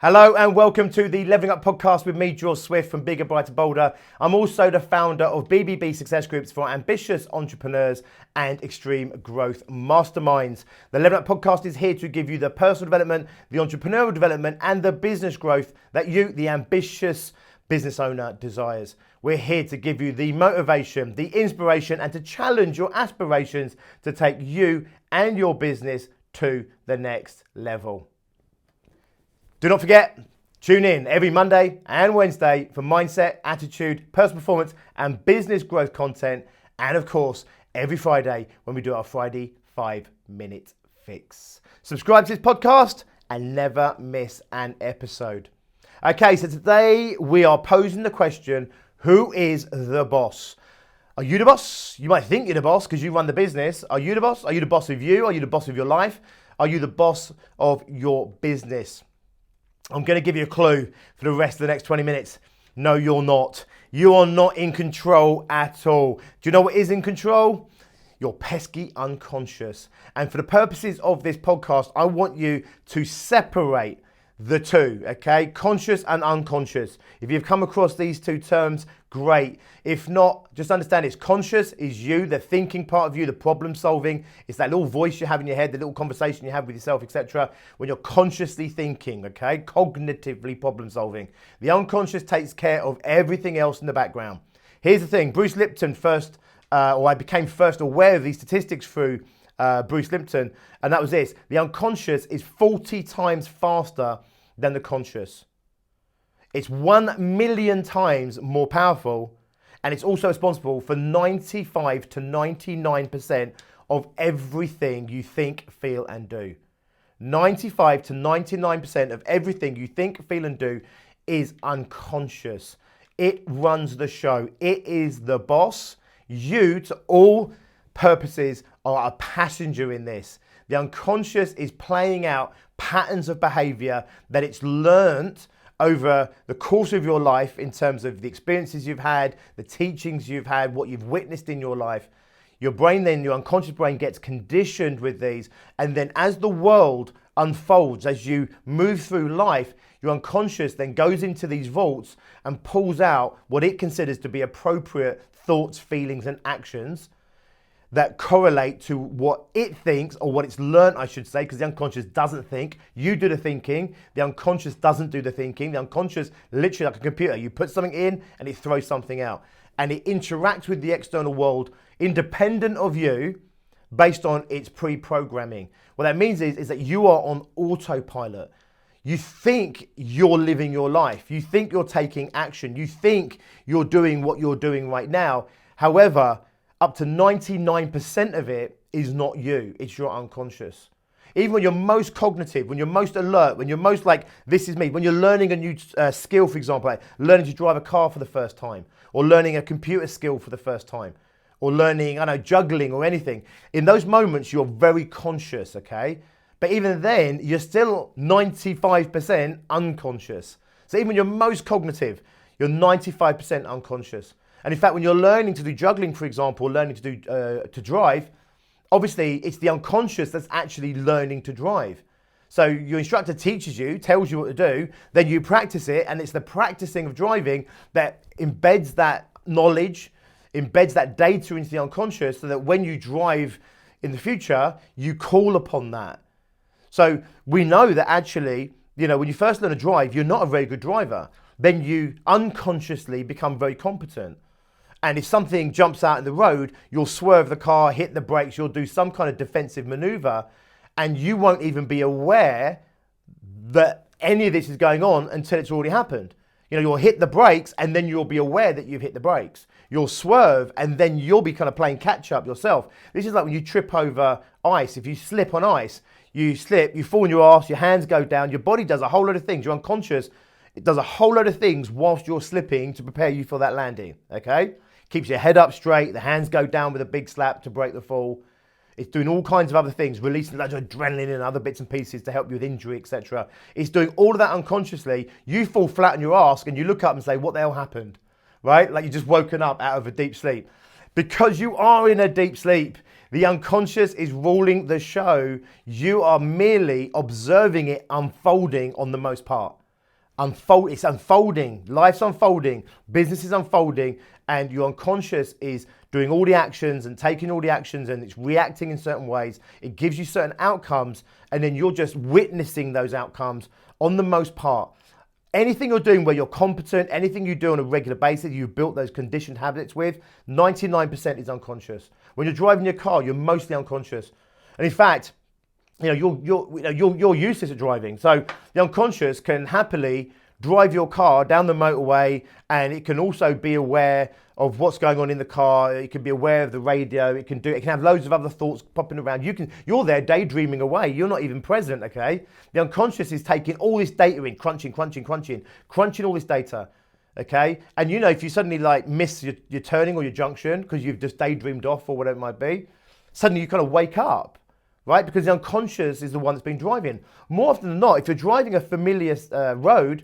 Hello and welcome to the Leveling Up podcast with me, George Swift from Bigger, Brighter, Bolder. I'm also the founder of BBB Success Groups for ambitious entrepreneurs and extreme growth masterminds. The Leveling Up podcast is here to give you the personal development, the entrepreneurial development, and the business growth that you, the ambitious business owner, desires. We're here to give you the motivation, the inspiration, and to challenge your aspirations to take you and your business to the next level. Do not forget, tune in every Monday and Wednesday for mindset, attitude, personal performance, and business growth content. And of course, every Friday when we do our Friday 5-minute fix. Subscribe to this podcast and never miss an episode. Okay, so today we are posing the question, who is the boss? Are you the boss? You might think you're the boss because you run the business. Are you the boss? Are you the boss of you? Are you the boss of your life? Are you the boss of your business? I'm going to give you a clue for the rest of the next 20 minutes. No, you're not. You are not in control at all. Do you know what is in control? Your pesky unconscious. And for the purposes of this podcast, I want you to separate the two, okay? Conscious and unconscious. If you've come across these two terms, great. If not, just understand it's conscious is you, the thinking part of you, the problem solving. It's that little voice you have in your head, the little conversation you have with yourself, etc. When you're consciously thinking, okay? Cognitively problem solving. The unconscious takes care of everything else in the background. Here's the thing, Bruce Lipton I became first aware of these statistics through Bruce Lipton, and that was this. The unconscious is 40 times faster than the conscious. It's 1 million times more powerful, and it's also responsible for 95 to 99% of everything you think, feel, and do. 95 to 99% of everything you think, feel, and do is unconscious. It runs the show. It is the boss. You, to all purposes, are a passenger in this. The unconscious is playing out patterns of behavior that it's learned over the course of your life in terms of the experiences you've had, the teachings you've had, what you've witnessed in your life. Your brain then, your unconscious brain gets conditioned with these, and then as the world unfolds, as you move through life, your unconscious then goes into these vaults and pulls out what it considers to be appropriate thoughts, feelings, and actions that correlate to what it thinks, or what it's learned, I should say, because the unconscious doesn't think. You do the thinking. The unconscious doesn't do the thinking. The unconscious, literally like a computer, you put something in and it throws something out. And it interacts with the external world independent of you based on its pre-programming. What that means is that you are on autopilot. You think you're living your life. You think you're taking action. You think you're doing what you're doing right now. However, up to 99% of it is not you, it's your unconscious. Even when you're most cognitive, when you're most alert, when you're most like, this is me, when you're learning a new skill, for example, like learning to drive a car for the first time, or learning a computer skill for the first time, or learning, juggling or anything. In those moments, you're very conscious, okay? But even then, you're still 95% unconscious. So even when you're most cognitive, you're 95% unconscious. And in fact, when you're learning to do juggling, for example, learning to do to drive, obviously it's the unconscious that's actually learning to drive. So your instructor teaches you, tells you what to do, then you practice it, and it's the practicing of driving that embeds that knowledge, embeds that data into the unconscious, so that when you drive in the future, you call upon that. So we know that actually, when you first learn to drive, you're not a very good driver. Then you unconsciously become very competent. And if something jumps out in the road, you'll swerve the car, hit the brakes, you'll do some kind of defensive maneuver, and you won't even be aware that any of this is going on until it's already happened. You'll hit the brakes and then you'll be aware that you've hit the brakes. You'll swerve and then you'll be kind of playing catch up yourself. This is like when you trip over ice. If you slip on ice, you slip, you fall on your ass, your hands go down, your body does a whole lot of things. You're unconscious. It does a whole lot of things whilst you're slipping to prepare you for that landing, okay? Keeps your head up straight, the hands go down with a big slap to break the fall. It's doing all kinds of other things, releasing loads of adrenaline and other bits and pieces to help you with injury, etc. It's doing all of that unconsciously. You fall flat on your ass and you look up and say, what the hell happened? Right? Like you've just woken up out of a deep sleep. Because you are in a deep sleep, the unconscious is ruling the show. You are merely observing it unfolding on the most part. It's unfolding. Life's unfolding. Business is unfolding. And your unconscious is doing all the actions and taking all the actions, and it's reacting in certain ways. It gives you certain outcomes, and then you're just witnessing those outcomes on the most part. Anything you're doing where you're competent, anything you do on a regular basis, you've built those conditioned habits with, 99% is unconscious. When you're driving your car, you're mostly unconscious. And in fact, you're useless at driving. So the unconscious can happily drive your car down the motorway, and it can also be aware of what's going on in the car. It can be aware of the radio. It can have loads of other thoughts popping around. You're there daydreaming away. You're not even present, okay? The unconscious is taking all this data in, crunching all this data, okay? And if you suddenly miss your turning or your junction because you've just daydreamed off or whatever it might be, suddenly you kind of wake up, right? Because the unconscious is the one that's been driving. More often than not, if you're driving a familiar road,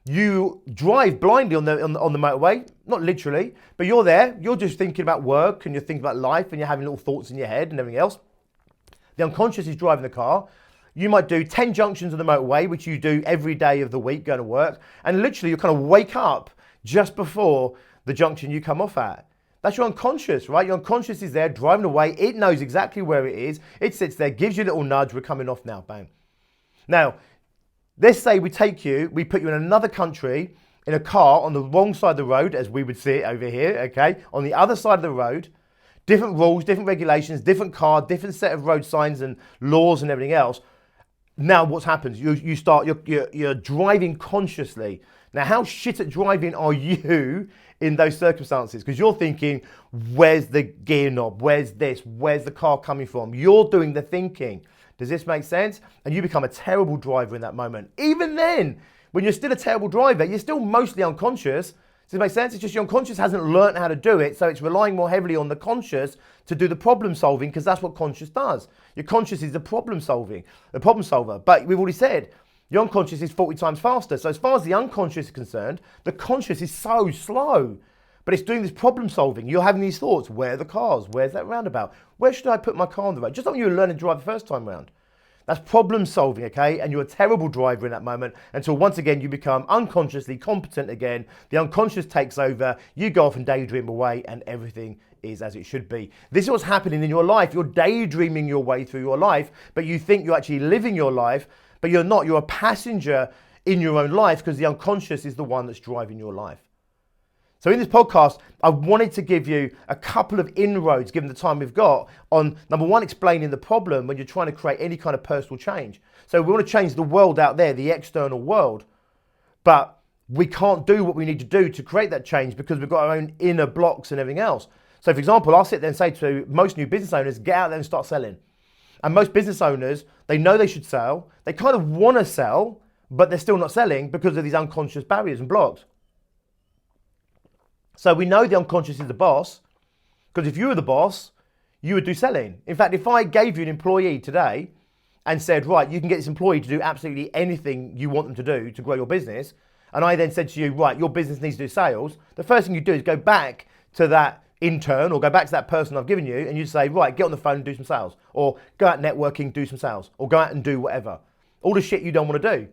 you drive blindly on the motorway, not literally, but you're there, you're just thinking about work and you're thinking about life and you're having little thoughts in your head and everything else. The unconscious is driving the car. You might do 10 junctions on the motorway, which you do every day of the week going to work, and literally you kind of wake up just before the junction you come off at. That's your unconscious, right? Your unconscious is there driving away. It knows exactly where it is. It sits there, gives you a little nudge, we're coming off now, bang. Now, let's say we put you in another country in a car on the wrong side of the road, as we would see it over here, okay? On the other side of the road, different rules, different regulations, different car, different set of road signs and laws and everything else. Now what's happened? You're driving consciously. Now how shit at driving are you in those circumstances? Because you're thinking, where's the gear knob? Where's this? Where's the car coming from? You're doing the thinking. Does this make sense? And you become a terrible driver in that moment. Even then, when you're still a terrible driver, you're still mostly unconscious. Does it make sense? It's just your unconscious hasn't learned how to do it, so it's relying more heavily on the conscious to do the problem solving, because that's what conscious does. Your conscious is the problem solver. But we've already said, your unconscious is 40 times faster. So as far as the unconscious is concerned, the conscious is so slow. But it's doing this problem solving. You're having these thoughts. Where are the cars? Where's that roundabout? Where should I put my car on the road? Just like you were learning to drive the first time round. That's problem solving, okay? And you're a terrible driver in that moment until once again you become unconsciously competent again. The unconscious takes over. You go off and daydream away and everything is as it should be. This is what's happening in your life. You're daydreaming your way through your life, but you think you're actually living your life, but you're not. You're a passenger in your own life because the unconscious is the one that's driving your life. So in this podcast, I wanted to give you a couple of inroads, given the time we've got, on number one, explaining the problem when you're trying to create any kind of personal change. So we want to change the world out there, the external world, but we can't do what we need to do to create that change because we've got our own inner blocks and everything else. So for example, I'll sit there and say to most new business owners, get out there and start selling. And most business owners, they know they should sell. They kind of want to sell, but they're still not selling because of these unconscious barriers and blocks. So we know the unconscious is the boss, because if you were the boss, you would do selling. In fact, if I gave you an employee today and said, right, you can get this employee to do absolutely anything you want them to do to grow your business, and I then said to you, right, your business needs to do sales, the first thing you do is go back to that intern or go back to that person I've given you and you say, right, get on the phone and do some sales, or go out networking, do some sales, or go out and do whatever. All the shit you don't want to do.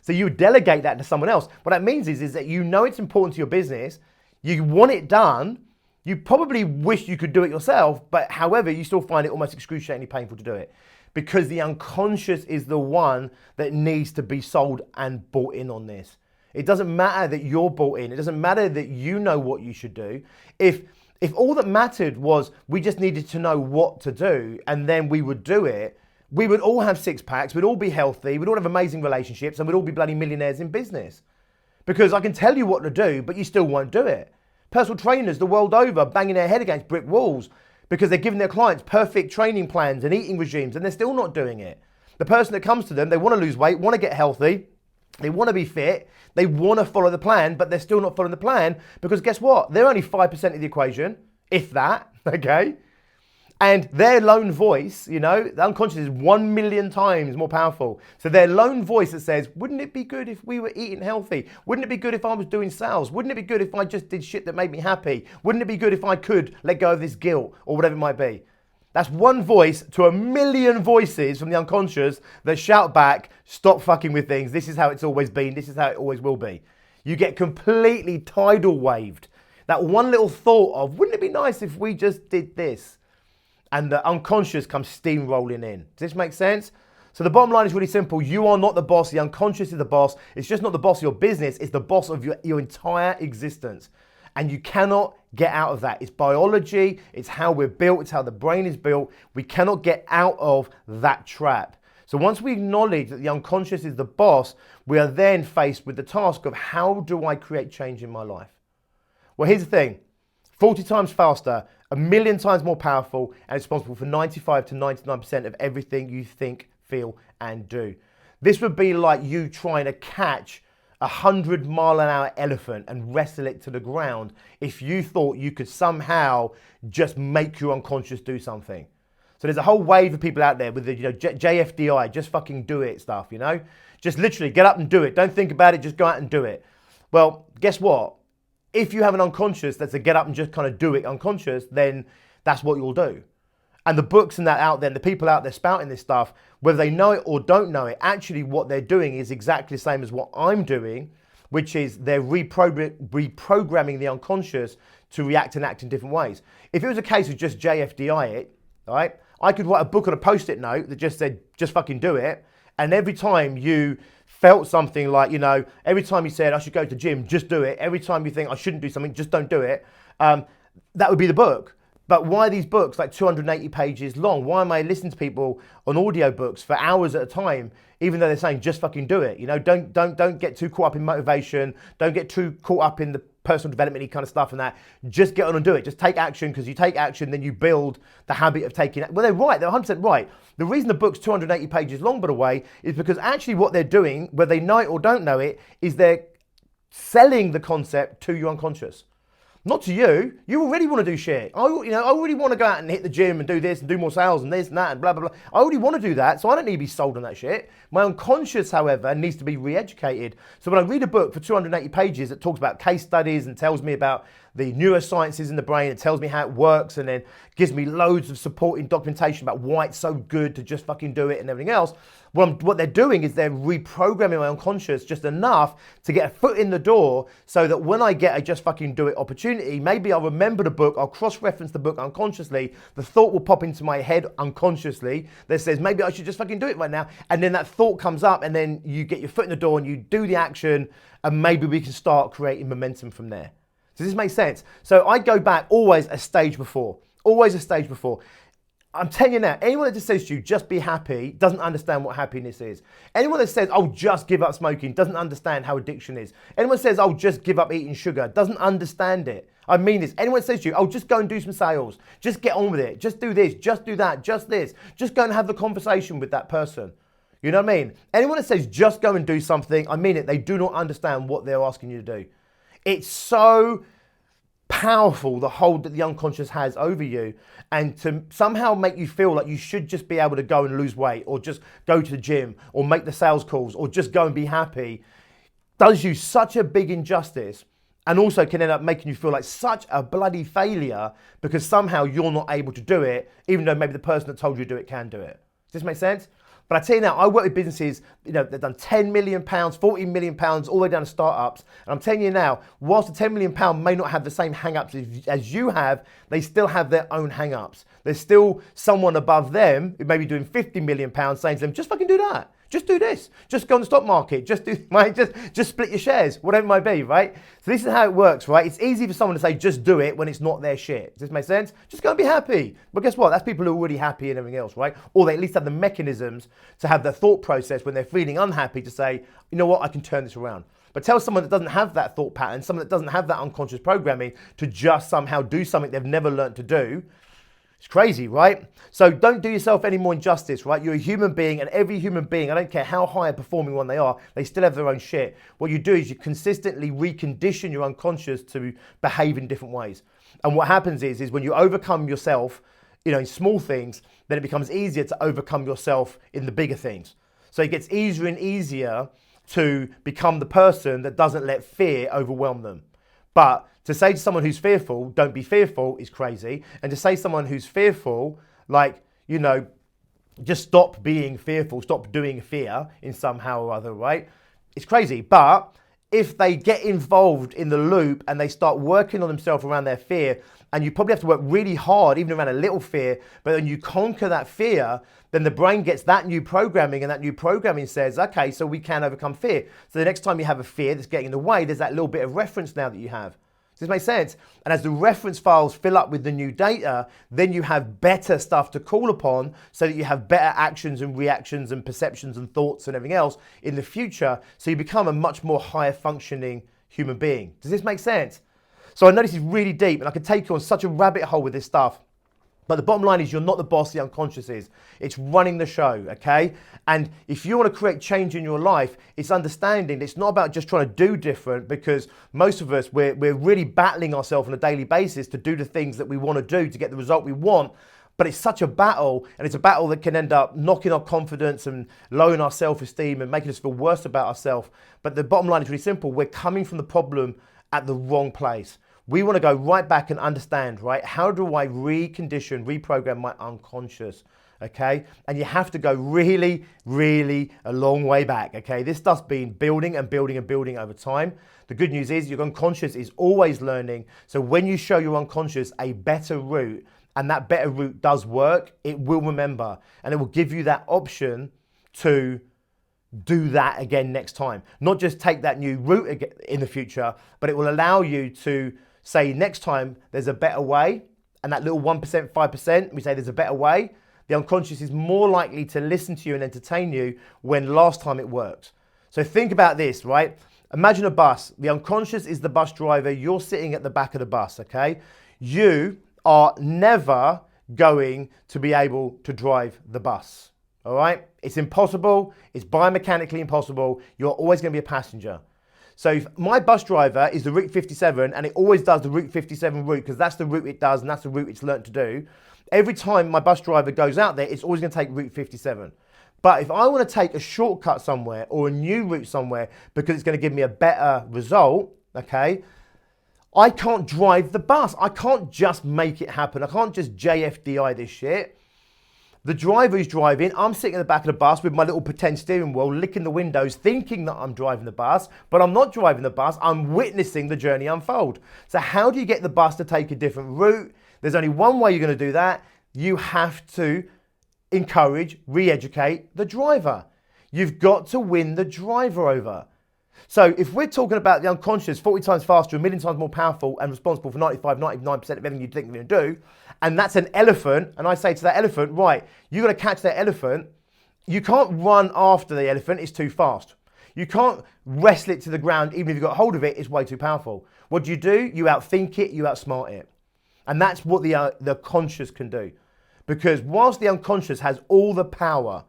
So you would delegate that to someone else. What that means is that you know it's important to your business, you want it done, you probably wish you could do it yourself, but however, you still find it almost excruciatingly painful to do it because the unconscious is the one that needs to be sold and bought in on this. It doesn't matter that you're bought in. It doesn't matter that you know what you should do. If all that mattered was we just needed to know what to do and then we would do it, we would all have six packs, we'd all be healthy, we'd all have amazing relationships, and we'd all be bloody millionaires in business. Because I can tell you what to do, but you still won't do it. Personal trainers the world over banging their head against brick walls because they're giving their clients perfect training plans and eating regimes and they're still not doing it. The person that comes to them, they want to lose weight, want to get healthy, they want to be fit, they want to follow the plan, but they're still not following the plan because guess what? They're only 5% of the equation, if that, okay? And their lone voice, the unconscious is 1 million times more powerful. So their lone voice that says, wouldn't it be good if we were eating healthy? Wouldn't it be good if I was doing sales? Wouldn't it be good if I just did shit that made me happy? Wouldn't it be good if I could let go of this guilt or whatever it might be? That's one voice to a million voices from the unconscious that shout back, stop fucking with things. This is how it's always been. This is how it always will be. You get completely tidal waved. That one little thought of, wouldn't it be nice if we just did this? And the unconscious comes steamrolling in. Does this make sense? So the bottom line is really simple. You are not the boss. The unconscious is the boss. It's just not the boss of your business. It's the boss of your entire existence. And you cannot get out of that. It's biology. It's how we're built. It's how the brain is built. We cannot get out of that trap. So once we acknowledge that the unconscious is the boss, we are then faced with the task of how do I create change in my life? Well, here's the thing. 40 times faster, 1,000,000 times more powerful, and responsible for 95 to 99% of everything you think, feel, and do. This would be like you trying to catch a 100-mile-an-hour elephant and wrestle it to the ground if you thought you could somehow just make your unconscious do something. So there's a whole wave of people out there with the JFDI, just fucking do it stuff, Just literally get up and do it. Don't think about it, just go out and do it. Well, guess what? If you have an unconscious that's a get up and just kind of do it unconscious, then that's what you'll do. And the books and that out there, the people out there spouting this stuff, whether they know it or don't know it, actually what they're doing is exactly the same as what I'm doing, which is they're reprogramming the unconscious to react and act in different ways. If it was a case of just JFDI it, right, I could write a book on a post-it note that just said, just fucking do it. And every time you felt something like, every time you said, I should go to the gym, just do it. Every time you think I shouldn't do something, just don't do it. That would be the book. But why are these books like 280 pages long? Why am I listening to people on audiobooks for hours at a time, even though they're saying just fucking do it? Don't get too caught up in motivation. Don't get too caught up in the personal development-y kind of stuff and that. Just get on and do it. Just take action, because you take action, then you build the habit of taking it. Well, they're right. They're 100% right. The reason the book's 280 pages long, by the way, is because actually what they're doing, whether they know it or don't know it, is they're selling the concept to your unconscious. Not to you. You already want to do shit. I already want to go out and hit the gym and do this and do more sales and this and that and blah, blah, blah. I already want to do that, so I don't need to be sold on that shit. My unconscious, however, needs to be re-educated. So when I read a book for 280 pages that talks about case studies and tells me about the neurosciences in the brain, it tells me how it works, and then gives me loads of supporting documentation about why it's so good to just fucking do it and everything else, what they're doing is they're reprogramming my unconscious just enough to get a foot in the door, so that when I get a just fucking do it opportunity, maybe I'll remember the book, I'll cross-reference the book unconsciously, the thought will pop into my head unconsciously that says maybe I should just fucking do it right now, and then that thought comes up, and then you get your foot in the door and you do the action, and maybe we can start creating momentum from there. Does this make sense? So I go back always a stage before. Always a stage before. I'm telling you now, anyone that just says to you, just be happy, doesn't understand what happiness is. Anyone that says, oh, just give up smoking, doesn't understand how addiction is. Anyone that says, oh, just give up eating sugar, doesn't understand it. I mean this. Anyone that says to you, oh, just go and do some sales, just get on with it, just do this, just do that, just this, just go and have the conversation with that person. You know what I mean? Anyone that says, just go and do something, I mean it, they do not understand what they're asking you to do. It's so powerful, the hold that the unconscious has over you, and to somehow make you feel like you should just be able to go and lose weight, or just go to the gym, or make the sales calls, or just go and be happy, does you such a big injustice, and also can end up making you feel like such a bloody failure because somehow you're not able to do it, even though maybe the person that told you to do it can do it. Does this make sense? But I tell you now, I work with businesses, they've done 10 million pounds, 14 million pounds, all the way down to startups. And I'm telling you now, whilst the 10 million pound may not have the same hang-ups as you have, they still have their own hang-ups. There's still someone above them who may be doing 50 million pounds saying to them, just fucking do that. Just do this. Just go on the stock market. Just do, right? Just split your shares, whatever it might be, right? So this is how it works, right? It's easy for someone to say, just do it when it's not their shit. Does this make sense? Just go and be happy. But guess what? That's people who are already happy and everything else, right? Or they at least have the mechanisms to have their thought process when they're feeling unhappy to say, you know what? I can turn this around. But tell someone that doesn't have that thought pattern, someone that doesn't have that unconscious programming to just somehow do something they've never learned to do. It's crazy, right? So don't do yourself any more injustice, right? You're a human being, and every human being, I don't care how high a performing one they are, they still have their own shit. What you do is you consistently recondition your unconscious to behave in different ways. And what happens is when you overcome yourself, in small things, then it becomes easier to overcome yourself in the bigger things. So it gets easier and easier to become the person that doesn't let fear overwhelm them. But to say to someone who's fearful, don't be fearful, is crazy. And to say to someone who's fearful like, just stop being fearful, stop doing fear in somehow or other, right? It's crazy. But if they get involved in the loop and they start working on themselves around their fear, and you probably have to work really hard, even around a little fear, but then you conquer that fear, then the brain gets that new programming, and that new programming says, okay, so we can overcome fear. So the next time you have a fear that's getting in the way, there's that little bit of reference now that you have. Does this make sense? And as the reference files fill up with the new data, then you have better stuff to call upon so that you have better actions and reactions and perceptions and thoughts and everything else in the future. So you become a much more higher functioning human being. Does this make sense? So I know this is really deep and I could take you on such a rabbit hole with this stuff. But the bottom line is you're not the boss, the unconscious is. It's running the show, okay? And if you want to create change in your life, it's understanding it's not about just trying to do different, because most of us, we're really battling ourselves on a daily basis to do the things that we want to do to get the result we want. But it's such a battle, and it's a battle that can end up knocking our confidence and lowering our self-esteem and making us feel worse about ourselves. But the bottom line is really simple. We're coming from the problem at the wrong place. We want to go right back and understand, right? How do I recondition, reprogram my unconscious, okay? And you have to go really, really a long way back, okay? This stuff's been building and building and building over time. The good news is your unconscious is always learning. So when you show your unconscious a better route, and that better route does work, it will remember. And it will give you that option to do that again next time. Not just take that new route again in the future, but it will allow you to say next time there's a better way, and that little 1%, 5%, we say there's a better way. The unconscious is more likely to listen to you and entertain you when last time it worked. So think about this, right? Imagine a bus. The unconscious is the bus driver. You're sitting at the back of the bus, okay? You are never going to be able to drive the bus, all right? It's impossible. It's biomechanically impossible. You're always going to be a passenger. So if my bus driver is the Route 57, and it always does the Route 57 route because that's the route it does and that's the route it's learnt to do, every time my bus driver goes out there, it's always going to take Route 57. But if I want to take a shortcut somewhere or a new route somewhere because it's going to give me a better result, okay, I can't drive the bus. I can't just make it happen. I can't just JFDI this shit. The driver who's driving, I'm sitting in the back of the bus with my little pretend steering wheel, licking the windows, thinking that I'm driving the bus, but I'm not driving the bus. I'm witnessing the journey unfold. So how do you get the bus to take a different route? There's only one way you're going to do that. You have to encourage, re-educate the driver. You've got to win the driver over. So if we're talking about the unconscious 40 times faster, 1,000,000 times more powerful and responsible for 95, 99% of everything you think you're going to do, and that's an elephant, and I say to that elephant, right, you're going to catch that elephant, you can't run after the elephant, it's too fast. You can't wrestle it to the ground, even if you've got hold of it, it's way too powerful. What do? You outthink it, you outsmart it. And that's what the conscious can do. Because whilst the unconscious has all the power,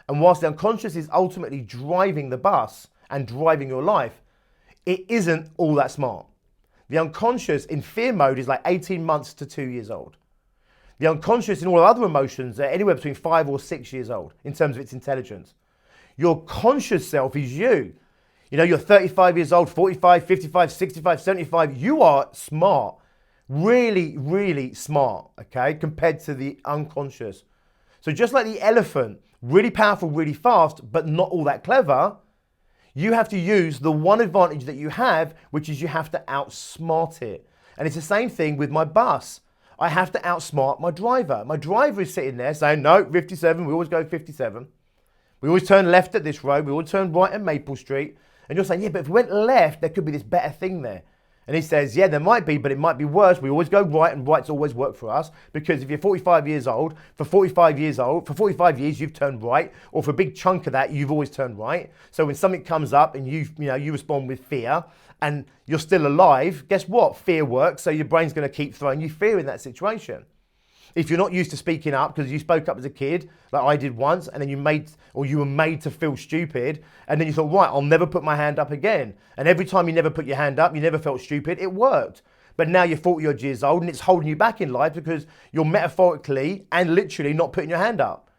and whilst the unconscious is ultimately driving the bus and driving your life, it isn't all that smart. The unconscious in fear mode is like 18 months to 2 years old. The unconscious in all other emotions are anywhere between 5 or 6 years old in terms of its intelligence. Your conscious self is you. You know, you're 35 years old, 45, 55, 65, 75. You are smart. Really, really smart, okay, compared to the unconscious. So just like the elephant, really powerful, really fast, but not all that clever, you have to use the one advantage that you have, which is you have to outsmart it. And it's the same thing with my bus. I have to outsmart my driver. My driver is sitting there saying, no, 57, we always go 57. We always turn left at this road, we always turn right at Maple Street. And you're saying, yeah, but if we went left, there could be this better thing there. And he says, yeah, there might be, but it might be worse. We always go right, and right's always worked for us. Because if you're 45 years old, for 45 years, you've turned right. Or for a big chunk of that, you've always turned right. So when something comes up and you respond with fear and you're still alive, guess what? Fear works. So your brain's going to keep throwing you fear in that situation. If you're not used to speaking up because you spoke up as a kid, like I did once, and then you were made to feel stupid, and then you thought, right, I'll never put my hand up again. And every time you never put your hand up, you never felt stupid, it worked. But now you're 40 odd years old and it's holding you back in life because you're metaphorically and literally not putting your hand up.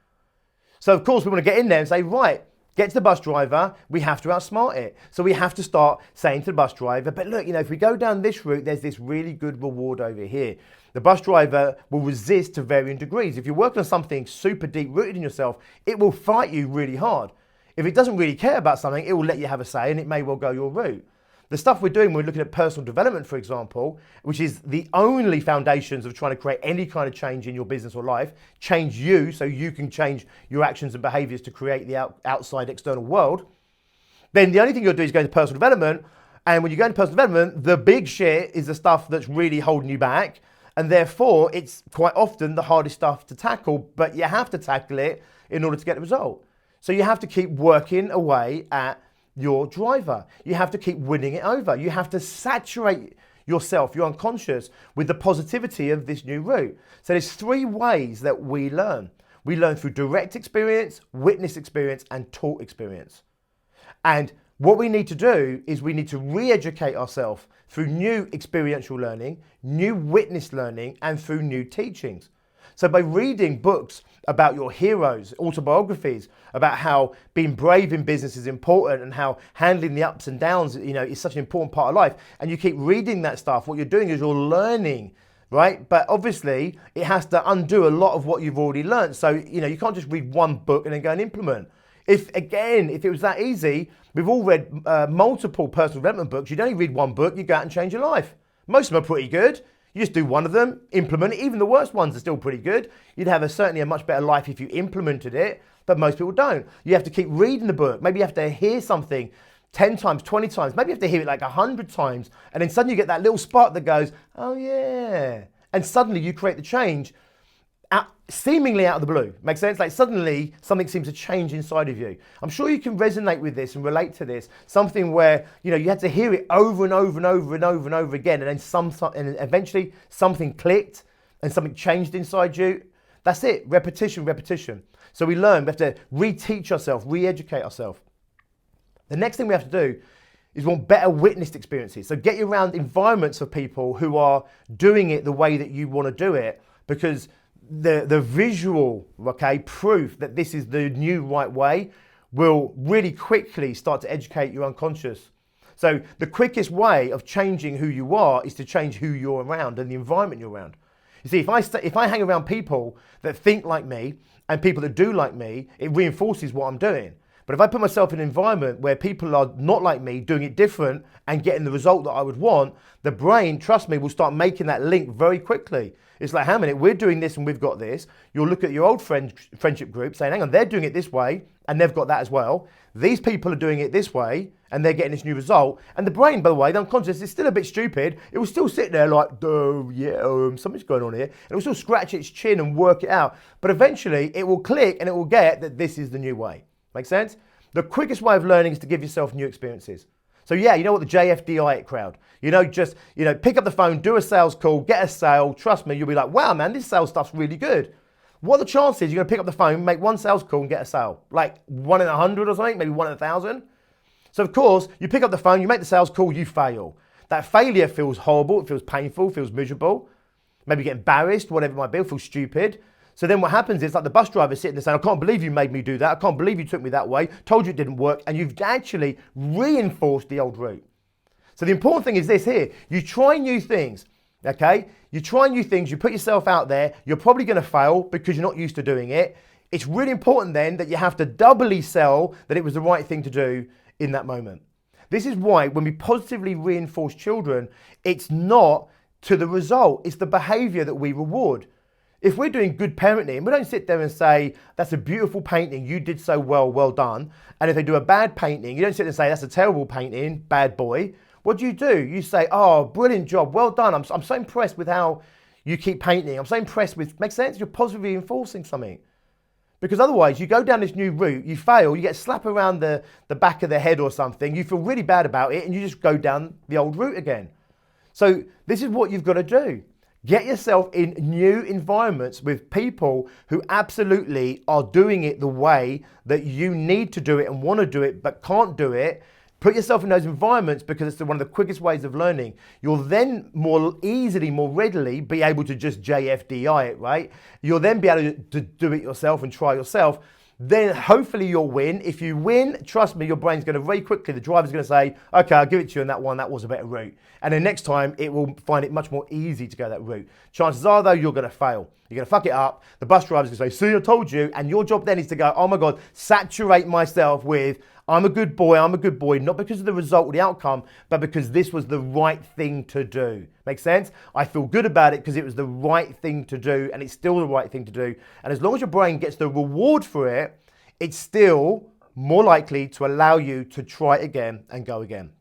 So of course we want to get in there and say, right, get to the bus driver, we have to outsmart it. So we have to start saying to the bus driver, but look, if we go down this route, there's this really good reward over here. The bus driver will resist to varying degrees. If you're working on something super deep rooted in yourself, it will fight you really hard. If it doesn't really care about something, it will let you have a say and it may well go your route. The stuff we're doing, we're looking at personal development, for example, which is the only foundations of trying to create any kind of change in your business or life, change you so you can change your actions and behaviors to create the outside external world. Then the only thing you'll do is go into personal development. And when you go into personal development, the big shit is the stuff that's really holding you back. And therefore, it's quite often the hardest stuff to tackle, but you have to tackle it in order to get the result. So you have to keep working away at your driver. You have to keep winning it over. You have to saturate yourself, your unconscious, with the positivity of this new route. So there's 3 ways that we learn. We learn through direct experience, witness experience, and taught experience. And what we need to do is we need to re-educate ourselves through new experiential learning, new witness learning, and through new teachings. So by reading books about your heroes, autobiographies, about how being brave in business is important and how handling the ups and downs, is such an important part of life, and you keep reading that stuff, what you're doing is you're learning, right? But obviously it has to undo a lot of what you've already learned. So, you can't just read one book and then go and implement. If it was that easy, we've all read multiple personal development books. You'd only read one book, you go out and change your life. Most of them are pretty good. You just do one of them, implement it. Even the worst ones are still pretty good. You'd have certainly a much better life if you implemented it, but most people don't. You have to keep reading the book. Maybe you have to hear something 10 times, 20 times. Maybe you have to hear it like 100 times. And then suddenly you get that little spark that goes, oh yeah. And suddenly you create the change seemingly out of the blue. Makes sense? Like suddenly something seems to change inside of you. I'm sure you can resonate with this and relate to this. Something where, you had to hear it over and over and over and over and over again. And then eventually something clicked and something changed inside you. That's it. Repetition, repetition. So we learn, we have to reteach ourselves, re-educate ourselves. The next thing we have to do is want better witnessed experiences. So get you around environments of people who are doing it the way that you want to do it, because the visual, proof that this is the new right way will really quickly start to educate your unconscious. So the quickest way of changing who you are is to change who you're around and the environment you're around. You see, if I hang around people that think like me and people that do like me, it reinforces what I'm doing. But if I put myself in an environment where people are not like me, doing it different and getting the result that I would want, the brain, trust me, will start making that link very quickly. It's like, hang on a minute, we're doing this and we've got this. You'll look at your old friendship group saying, hang on, they're doing it this way and they've got that as well. These people are doing it this way and they're getting this new result. And the brain, by the way, the unconscious, is still a bit stupid. It will still sit there like, something's going on here. And it will still scratch its chin and work it out. But eventually it will click and it will get that this is the new way. Make sense? The quickest way of learning is to give yourself new experiences. So yeah, you know what, the JFDI crowd, just pick up the phone, do a sales call, get a sale. Trust me, you'll be like, wow, man, this sales stuff's really good. What are the chances you're gonna pick up the phone, make one sales call and get a sale? Like 1 in 100 or something, maybe 1 in 1,000. So of course, you pick up the phone, you make the sales call, you fail. That failure feels horrible, it feels painful, feels miserable. Maybe you get embarrassed, whatever it might be, feel stupid. So then what happens is like the bus driver sitting there saying, I can't believe you made me do that. I can't believe you took me that way. Told you it didn't work. And you've actually reinforced the old route. So the important thing is this here. You try new things, okay? You try new things. You put yourself out there. You're probably going to fail because you're not used to doing it. It's really important then that you have to doubly sell that it was the right thing to do in that moment. This is why when we positively reinforce children, it's not to the result. It's the behavior that we reward. If we're doing good parenting, we don't sit there and say, that's a beautiful painting, you did so well, well done. And if they do a bad painting, you don't sit there and say, that's a terrible painting, bad boy. What do? You say, oh, brilliant job, well done. I'm so impressed with how you keep painting. I'm so impressed with, makes sense? You're positively reinforcing something. Because otherwise, you go down this new route, you fail, you get slapped around the back of the head or something, you feel really bad about it, and you just go down the old route again. So this is what you've got to do. Get yourself in new environments with people who absolutely are doing it the way that you need to do it and want to do it but can't do it. Put yourself in those environments because it's one of the quickest ways of learning. You'll then more easily, more readily be able to just JFDI it, right? You'll then be able to do it yourself and try yourself. then hopefully you'll win. If you win, trust me, your brain's going to very quickly, the driver's going to say, okay, I'll give it to you on that one, that was a better route. And then next time, it will find it much more easy to go that route. Chances are, though, you're going to fail. You're going to fuck it up. The bus driver's going to say, see, I told you. And your job then is to go, oh my God, saturate myself with, I'm a good boy, not because of the result or the outcome, but because this was the right thing to do. Make sense? I feel good about it because it was the right thing to do, and it's still the right thing to do. And as long as your brain gets the reward for it, it's still more likely to allow you to try it again and go again.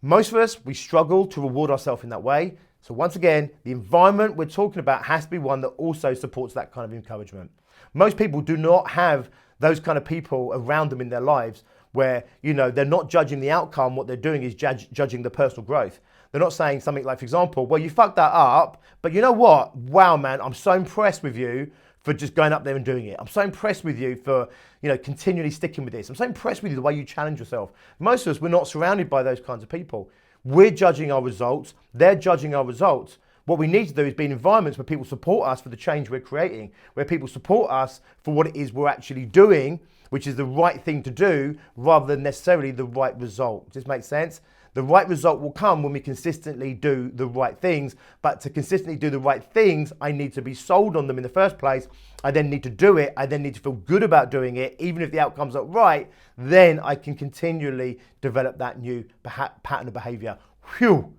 Most of us, we struggle to reward ourselves in that way. So once again, the environment we're talking about has to be one that also supports that kind of encouragement. Most people do not have those kind of people around them in their lives where, they're not judging the outcome. What they're doing is judging the personal growth. They're not saying something like, for example, well, you fucked that up, but you know what? Wow, man, I'm so impressed with you for just going up there and doing it. I'm so impressed with you for, continually sticking with this. I'm so impressed with you the way you challenge yourself. Most of us, we're not surrounded by those kinds of people. We're judging our results. They're judging our results. What we need to do is be in environments where people support us for the change we're creating, where people support us for what it is we're actually doing, which is the right thing to do, rather than necessarily the right result. Does this make sense? The right result will come when we consistently do the right things, but to consistently do the right things, I need to be sold on them in the first place. I then need to do it. I then need to feel good about doing it. Even if the outcome's not right, then I can continually develop that new pattern of behavior. Whew.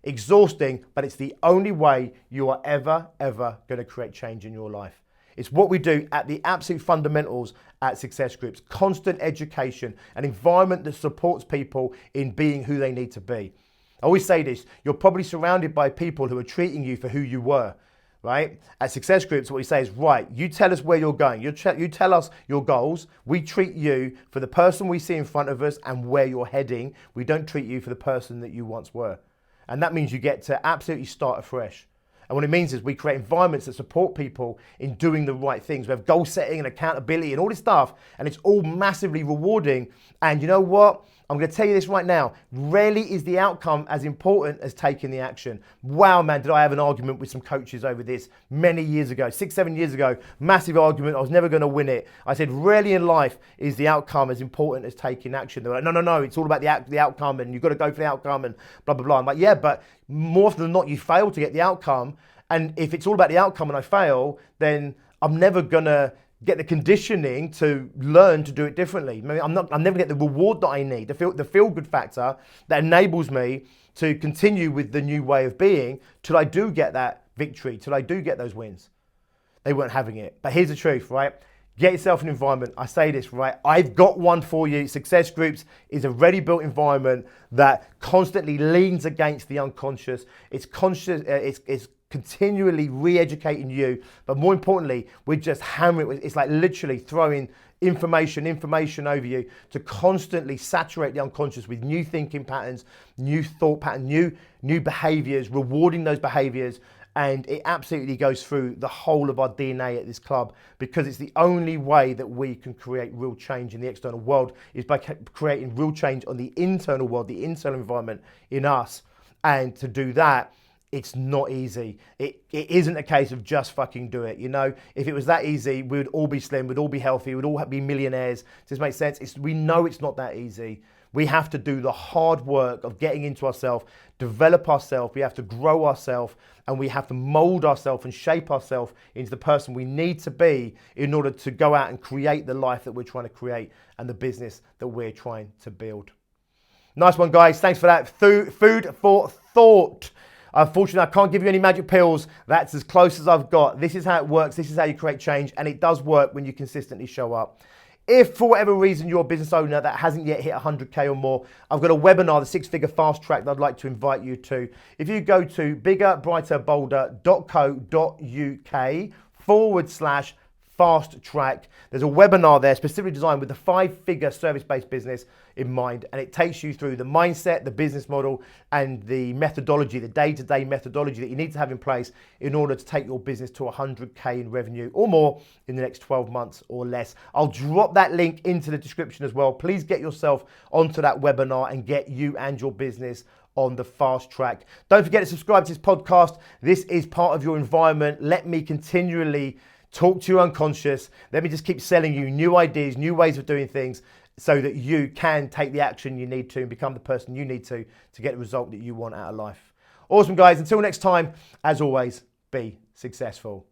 Exhausting, but it's the only way you are ever going to create change in your life. It's what we do at the absolute fundamentals at Success Groups. Constant education, an environment that supports people in being who they need to be. I always say this, you're probably surrounded by people who are treating you for who you were, right? At Success Groups, what we say is, right, you tell us where you're going. You tell us your goals. We treat you for the person we see in front of us and where you're heading. We don't treat you for the person that you once were. And that means you get to absolutely start afresh. And what it means is we create environments that support people in doing the right things. We have goal setting and accountability and all this stuff, and it's all massively rewarding. And you know what? I'm going to tell you this right now. Rarely is the outcome as important as taking the action. Wow, man, did I have an argument with some coaches over this many years ago, 6-7 years ago. Massive argument. I was never going to win it. I said, rarely in life is the outcome as important as taking action. They're like, no, it's all about the outcome, and you've got to go for the outcome and blah, blah, blah. I'm like, yeah, but more often than not, you fail to get the outcome. And if it's all about the outcome and I fail, then I'm never going to get the conditioning to learn to do it differently. Maybe I'm never get the reward that I need, the feel good factor that enables me to continue with the new way of being till I do get that victory, till I do get those wins. They weren't having it. But here's the truth, right? Get yourself an environment. I say this, right? I've got one for you. Success Groups is a ready-built environment that constantly leans against the unconscious. It's conscious. It's continually re-educating you, but more importantly, we're just hammering. It's like literally throwing information over you to constantly saturate the unconscious with new thinking patterns, new thought patterns, new behaviors, rewarding those behaviors. And it absolutely goes through the whole of our DNA at this club, because it's the only way that we can create real change in the external world is by creating real change on the internal world, the internal environment in us. And to do that, it's not easy. It isn't a case of just fucking do it. If it was that easy, we would all be slim, we'd all be healthy, we'd all be millionaires. Does this make sense? We know it's not that easy. We have to do the hard work of getting into ourselves, develop ourselves, we have to grow ourselves, and we have to mold ourselves and shape ourselves into the person we need to be in order to go out and create the life that we're trying to create and the business that we're trying to build. Nice one, guys. Thanks for that. Food for thought. Unfortunately, I can't give you any magic pills. That's as close as I've got. This is how it works. This is how you create change. And it does work when you consistently show up. If for whatever reason you're a business owner that hasn't yet hit 100K or more, I've got a webinar, the 6-figure fast track, that I'd like to invite you to. If you go to biggerbrighterbolder.co.uk/fast track, there's a webinar there specifically designed with the 5-figure service-based business in mind, and it takes you through the mindset, the business model, and the methodology, the day-to-day methodology that you need to have in place in order to take your business to 100K in revenue or more in the next 12 months or less. I'll drop that link into the description as well. Please get yourself onto that webinar and get you and your business on the fast track. Don't forget to subscribe to this podcast. This is part of your environment. Let me continually Talk to your unconscious. Let me just keep selling you new ideas, new ways of doing things so that you can take the action you need to and become the person you need to get the result that you want out of life. Awesome, guys. Until next time, as always, be successful.